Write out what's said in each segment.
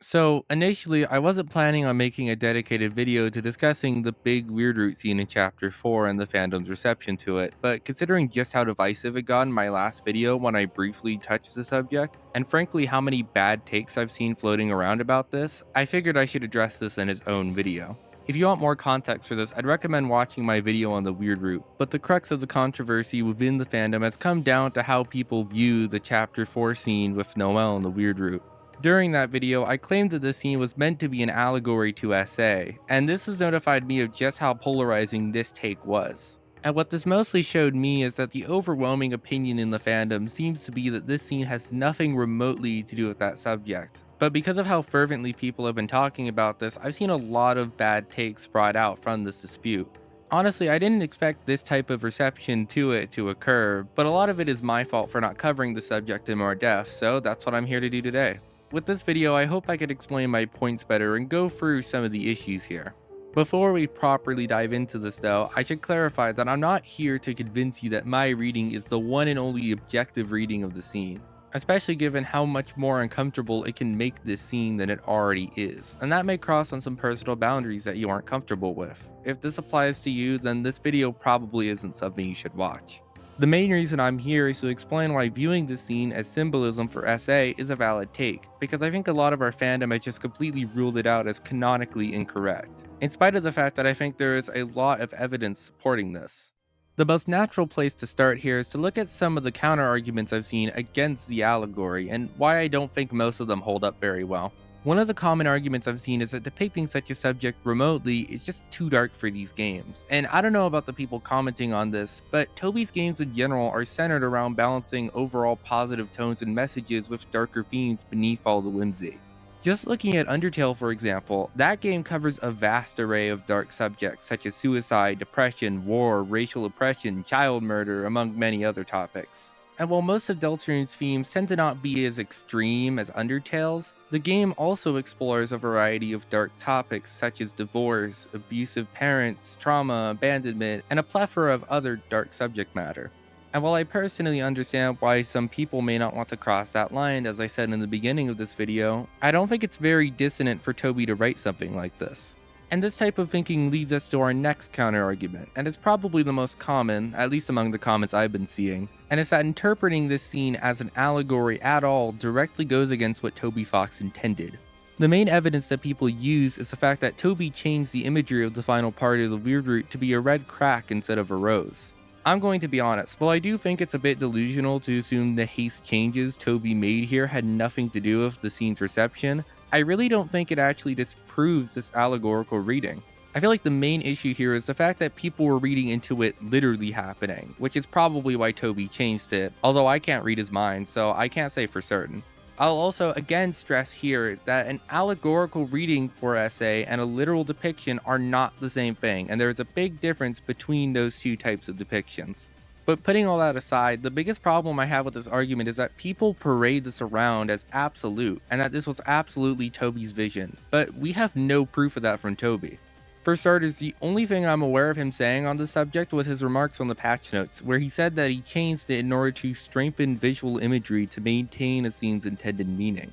So, initially, I wasn't planning on making a dedicated video to discussing the big weird root scene in Chapter 4 and the fandom's reception to it, but considering just how divisive it got in my last video when I briefly touched the subject, and frankly how many bad takes I've seen floating around about this, I figured I should address this in its own video. If you want more context for this, I'd recommend watching my video on the weird root, but the crux of the controversy within the fandom has come down to how people view the Chapter 4 scene with Noelle and the weird root. During that video, I claimed that the scene was meant to be an allegory to SA, and this has notified me of just how polarizing this take was. And what this mostly showed me is that the overwhelming opinion in the fandom seems to be that this scene has nothing remotely to do with that subject. But because of how fervently people have been talking about this, I've seen a lot of bad takes brought out from this dispute. Honestly, I didn't expect this type of reception to it to occur, but a lot of it is my fault for not covering the subject in more depth, so that's what I'm here to do today. With this video, I hope I could explain my points better and go through some of the issues here. Before we properly dive into this though, I should clarify that I'm not here to convince you that my reading is the one and only objective reading of the scene, especially given how much more uncomfortable it can make this scene than it already is, and that may cross on some personal boundaries that you aren't comfortable with. If this applies to you, then this video probably isn't something you should watch. The main reason I'm here is to explain why viewing this scene as symbolism for SA is a valid take, because I think a lot of our fandom has just completely ruled it out as canonically incorrect, in spite of the fact that I think there is a lot of evidence supporting this. The most natural place to start here is to look at some of the counter arguments I've seen against the allegory, and why I don't think most of them hold up very well. One of the common arguments I've seen is that depicting such a subject remotely is just too dark for these games. And I don't know about the people commenting on this, but Toby's games in general are centered around balancing overall positive tones and messages with darker themes beneath all the whimsy. Just looking at Undertale, for example, that game covers a vast array of dark subjects such as suicide, depression, war, racial oppression, child murder, among many other topics. And while most of Deltarune's themes tend to not be as extreme as Undertale's, the game also explores a variety of dark topics such as divorce, abusive parents, trauma, abandonment, and a plethora of other dark subject matter. And while I personally understand why some people may not want to cross that line, as I said in the beginning of this video, I don't think it's very dissonant for Toby to write something like this. And this type of thinking leads us to our next counter-argument, and it's probably the most common, at least among the comments I've been seeing, and it's that interpreting this scene as an allegory at all directly goes against what Toby Fox intended. The main evidence that people use is the fact that Toby changed the imagery of the final part of the weird root to be a red crack instead of a rose. I'm going to be honest, while I do think it's a bit delusional to assume the haste changes Toby made here had nothing to do with the scene's reception, I really don't think it actually disproves this allegorical reading. I feel like the main issue here is the fact that people were reading into it literally happening, which is probably why Toby changed it, although I can't read his mind, so I can't say for certain. I'll also again stress here that an allegorical reading for SA and a literal depiction are not the same thing, and there is a big difference between those two types of depictions. But putting all that aside, the biggest problem I have with this argument is that people parade this around as absolute, and that this was absolutely Toby's vision, but we have no proof of that from Toby. For starters, the only thing I'm aware of him saying on the subject was his remarks on the patch notes, where he said that he changed it in order to strengthen visual imagery to maintain a scene's intended meaning.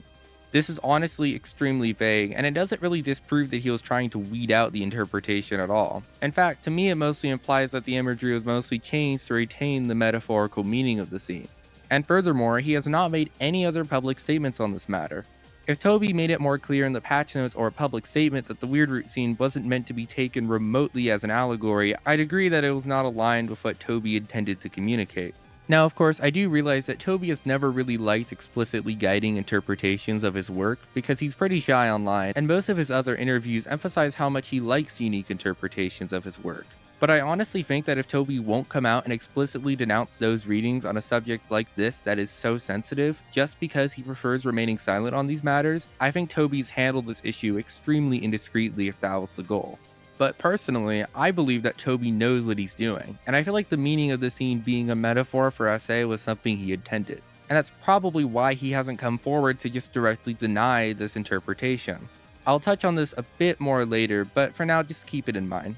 This is honestly extremely vague, and it doesn't really disprove that he was trying to weed out the interpretation at all. In fact, to me it mostly implies that the imagery was mostly changed to retain the metaphorical meaning of the scene. And furthermore, he has not made any other public statements on this matter. If Toby made it more clear in the patch notes or a public statement that the weird root scene wasn't meant to be taken remotely as an allegory, I'd agree that it was not aligned with what Toby intended to communicate. Now, of course, I do realize that Toby has never really liked explicitly guiding interpretations of his work because he's pretty shy online, and most of his other interviews emphasize how much he likes unique interpretations of his work. But I honestly think that if Toby won't come out and explicitly denounce those readings on a subject like this that is so sensitive, just because he prefers remaining silent on these matters, I think Toby's handled this issue extremely indiscreetly if that was the goal. But personally, I believe that Toby knows what he's doing, and I feel like the meaning of the scene being a metaphor for SA was something he intended. And that's probably why he hasn't come forward to just directly deny this interpretation. I'll touch on this a bit more later, but for now just keep it in mind.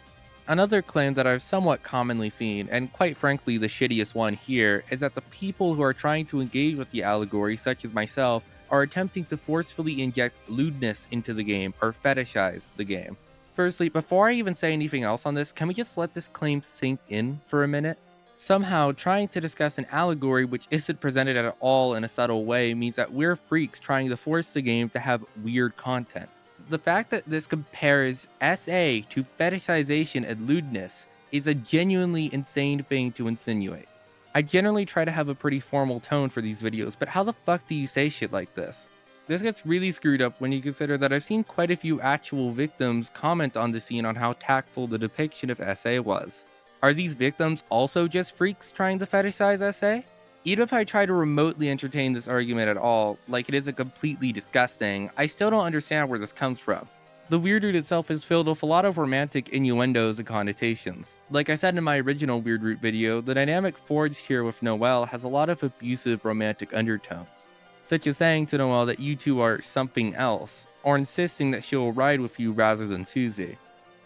Another claim that I've somewhat commonly seen, and quite frankly the shittiest one here, is that the people who are trying to engage with the allegory, such as myself, are attempting to forcefully inject lewdness into the game or fetishize the game. Firstly, before I even say anything else on this, can we just let this claim sink in for a minute? Somehow, trying to discuss an allegory which isn't presented at all in a subtle way means that we're freaks trying to force the game to have weird content. The fact that this compares SA to fetishization and lewdness is a genuinely insane thing to insinuate. I generally try to have a pretty formal tone for these videos, but how the fuck do you say shit like this? This gets really screwed up when you consider that I've seen quite a few actual victims comment on the scene on how tactful the depiction of SA was. Are these victims also just freaks trying to fetishize SA? Even if I try to remotely entertain this argument at all, like it isn't completely disgusting, I still don't understand where this comes from. The Weird Root itself is filled with a lot of romantic innuendos and connotations. Like I said in my original Weird Root video, the dynamic forged here with Noelle has a lot of abusive romantic undertones, such as saying to Noelle that you two are something else, or insisting that she will ride with you rather than Susie.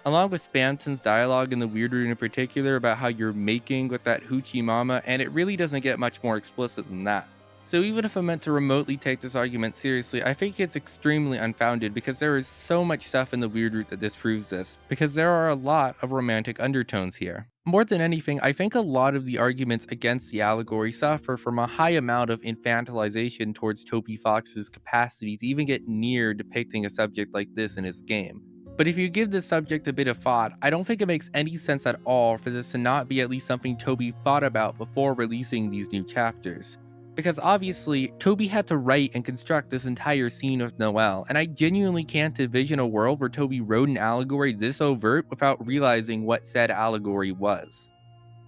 Along with Spamton's dialogue in the Weird Root in particular about how you're making with that hoochie mama, and it really doesn't get much more explicit than that. So even if I'm meant to remotely take this argument seriously, I think it's extremely unfounded because there is so much stuff in the Weird Root that disproves this, because there are a lot of romantic undertones here. More than anything, I think a lot of the arguments against the allegory suffer from a high amount of infantilization towards Toby Fox's capacity to even get near depicting a subject like this in his game. But if you give this subject a bit of thought, I don't think it makes any sense at all for this to not be at least something Toby thought about before releasing these new chapters. Because obviously, Toby had to write and construct this entire scene with Noelle, and I genuinely can't envision a world where Toby wrote an allegory this overt without realizing what said allegory was.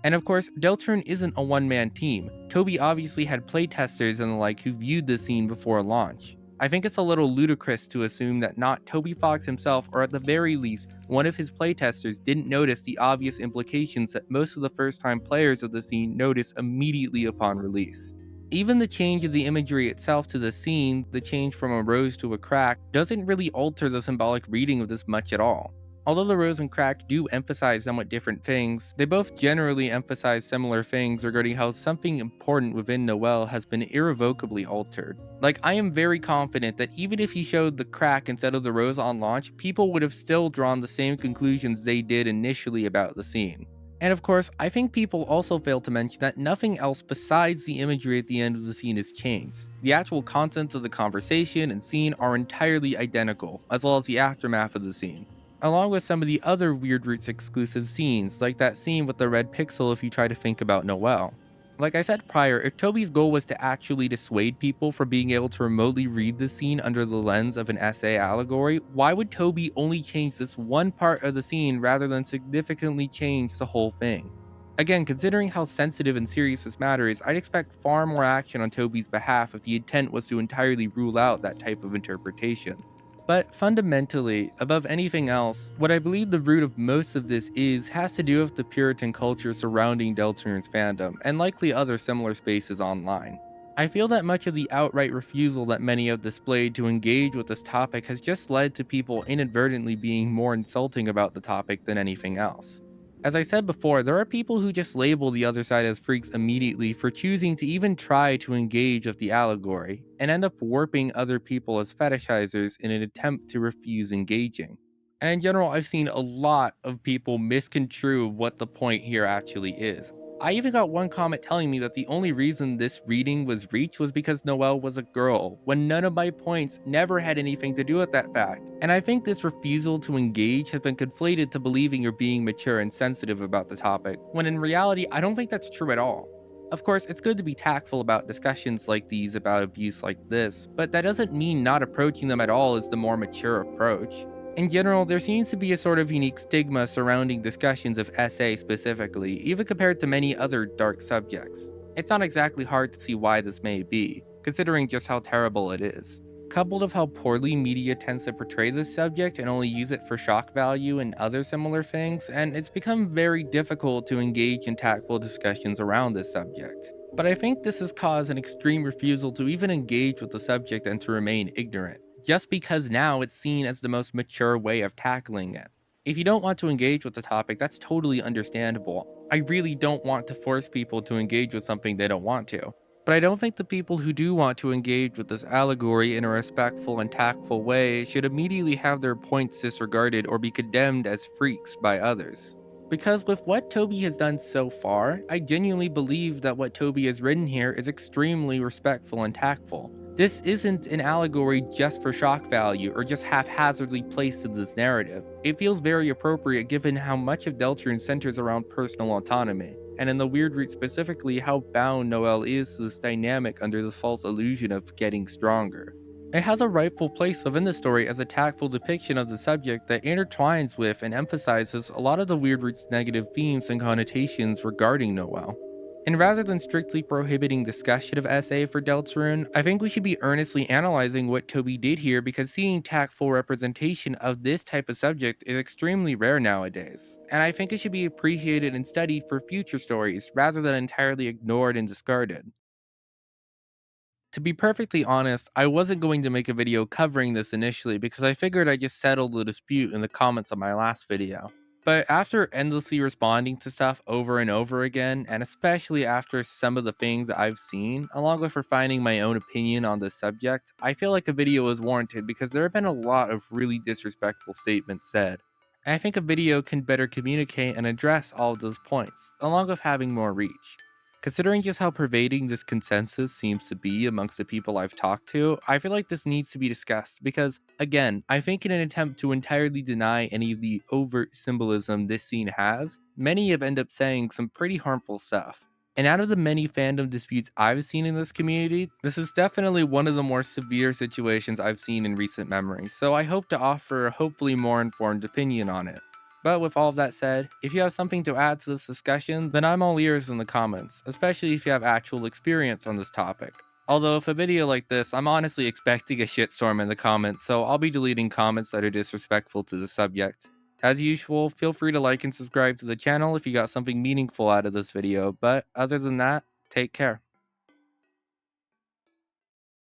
And of course, Deltarune isn't a one-man team. Toby obviously had playtesters and the like who viewed the scene before launch. I think it's a little ludicrous to assume that not Toby Fox himself, or at the very least, one of his playtesters didn't notice the obvious implications that most of the first-time players of the scene noticed immediately upon release. Even the change of the imagery itself to the scene, the change from a rose to a crack, doesn't really alter the symbolic reading of this much at all. Although the rose and crack do emphasize somewhat different things, they both generally emphasize similar things regarding how something important within Noelle has been irrevocably altered. Like, I am very confident that even if he showed the crack instead of the rose on launch, people would have still drawn the same conclusions they did initially about the scene. And of course, I think people also fail to mention that nothing else besides the imagery at the end of the scene is changed. The actual contents of the conversation and scene are entirely identical, as well as the aftermath of the scene, along with some of the other Weird Roots exclusive scenes, like that scene with the red pixel if you try to think about Noelle. Like I said prior, if Toby's goal was to actually dissuade people from being able to remotely read the scene under the lens of an SA allegory, why would Toby only change this one part of the scene rather than significantly change the whole thing? Again, considering how sensitive and serious this matter is, I'd expect far more action on Toby's behalf if the intent was to entirely rule out that type of interpretation. But fundamentally, above anything else, what I believe the root of most of this has to do with the Puritan culture surrounding Deltarune's fandom, and likely other similar spaces online. I feel that much of the outright refusal that many have displayed to engage with this topic has just led to people inadvertently being more insulting about the topic than anything else. As I said before, there are people who just label the other side as freaks immediately for choosing to even try to engage with the allegory, and end up warping other people as fetishizers in an attempt to refuse engaging. And in general, I've seen a lot of people misconstrue what the point here actually is. I even got one comment telling me that the only reason this reading was reached was because Noelle was a girl, when none of my points never had anything to do with that fact. And I think this refusal to engage has been conflated to believing you're being mature and sensitive about the topic, when in reality, I don't think that's true at all. Of course, it's good to be tactful about discussions like these about abuse like this, but that doesn't mean not approaching them at all is the more mature approach. In general, there seems to be a sort of unique stigma surrounding discussions of SA specifically, even compared to many other dark subjects. It's not exactly hard to see why this may be, considering just how terrible it is. Coupled with how poorly media tends to portray this subject and only use it for shock value and other similar things, and it's become very difficult to engage in tactful discussions around this subject. But I think this has caused an extreme refusal to even engage with the subject and to remain ignorant, just because now it's seen as the most mature way of tackling it. If you don't want to engage with the topic, that's totally understandable. I really don't want to force people to engage with something they don't want to. But I don't think the people who do want to engage with this allegory in a respectful and tactful way should immediately have their points disregarded or be condemned as freaks by others. Because with what Toby has done so far, I genuinely believe that what Toby has written here is extremely respectful and tactful. This isn't an allegory just for shock value or just haphazardly placed in this narrative. It feels very appropriate given how much of Deltarune centers around personal autonomy, and in the Weird Root specifically, how bound Noelle is to this dynamic under the false illusion of getting stronger. It has a rightful place within the story as a tactful depiction of the subject that intertwines with and emphasizes a lot of the Weird Root's negative themes and connotations regarding Noelle. And rather than strictly prohibiting discussion of SA for Deltarune, I think we should be earnestly analyzing what Toby did here because seeing tactful representation of this type of subject is extremely rare nowadays, and I think it should be appreciated and studied for future stories rather than entirely ignored and discarded. To be perfectly honest, I wasn't going to make a video covering this initially because I figured I'd just settle the dispute in the comments of my last video. But after endlessly responding to stuff over and over again, and especially after some of the things I've seen, along with refining my own opinion on this subject, I feel like a video is warranted because there have been a lot of really disrespectful statements said. And I think a video can better communicate and address all of those points, along with having more reach. Considering just how pervading this consensus seems to be amongst the people I've talked to, I feel like this needs to be discussed because, again, I think in an attempt to entirely deny any of the overt symbolism this scene has, many have ended up saying some pretty harmful stuff. And out of the many fandom disputes I've seen in this community, this is definitely one of the more severe situations I've seen in recent memory, so I hope to offer a hopefully more informed opinion on it. But with all of that said, if you have something to add to this discussion, then I'm all ears in the comments, especially if you have actual experience on this topic. Although with a video like this, I'm honestly expecting a shitstorm in the comments, so I'll be deleting comments that are disrespectful to the subject. As usual, feel free to like and subscribe to the channel if you got something meaningful out of this video, but other than that, take care.